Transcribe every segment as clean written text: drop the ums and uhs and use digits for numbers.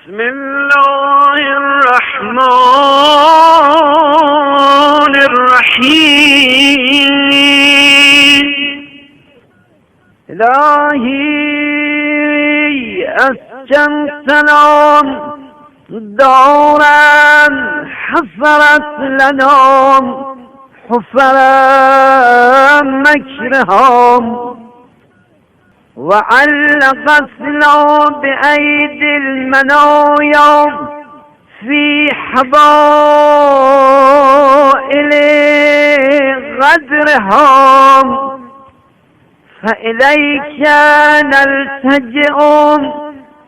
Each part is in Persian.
بسم الله الرحمن الرحيم. إلهي أسكنت لهم دارا حفرت لهم حفر مكرهم، وعلقت له بأيدي المنايا في حبائل غدرهم، فإليك نلتجئ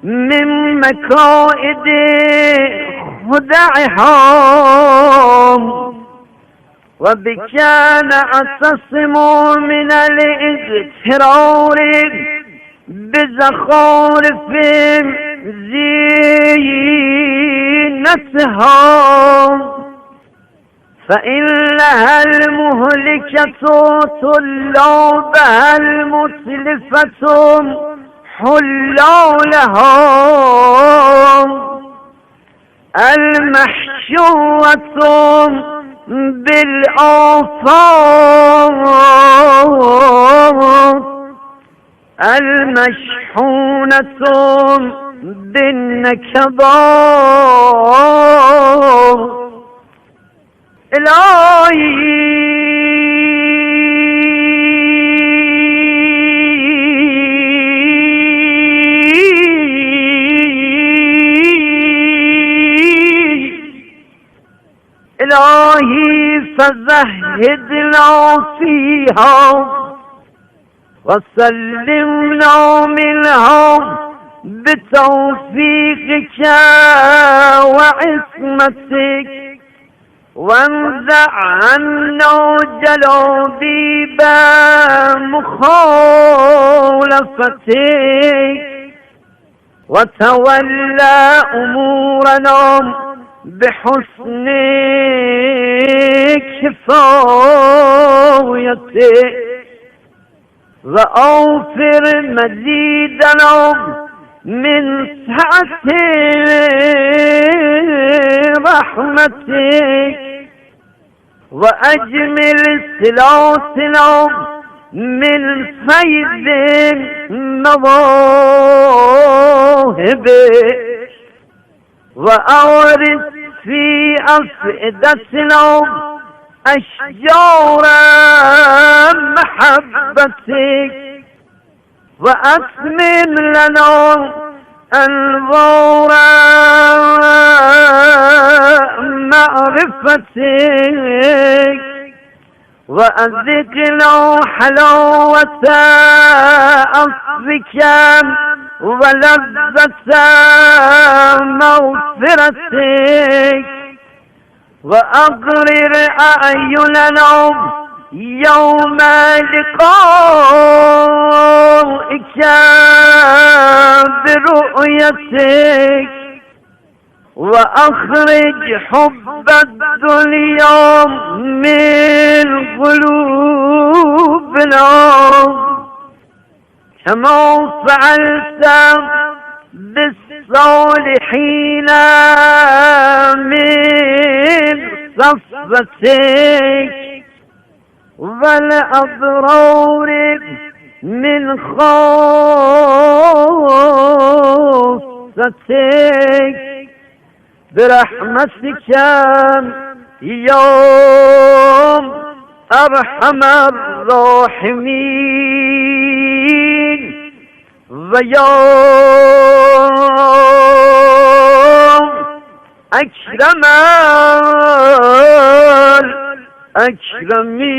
من مكائد خدعهم، وبك نعتصم من الاغترار بزخارف زينتهم، فإنها المهلكة طلابها المتلفة حلالهم، المحشوة بالآفات، المشحونة بالنكبات. إلهي إلهي فزهدنا فيها وسلمنا منها بتوفيقك وعصمتك، وانزع عنا جلابيب مخالفتك، وتولى أمورنا بحسن كفايتك، وأوفر مزيدنا من سعة رحمتك، وأجمل صلاتنا من فيض مواهبك، وأورث في أفئدتنا أشجار محبتك، وأتمم لنا أنوار معرفتك، وأذقنا حلاوة عفوك ولذة مغفرتك، وأقرر أعيننا يوم لقائك برؤيتك، وأخرج حب الدنيا من قلوبنا كما فعلت بالصالحين من صفتك، والأضرار من خاصتك، برحمتك يا أرحم الراحمين، ويا أكرم الأكرمين.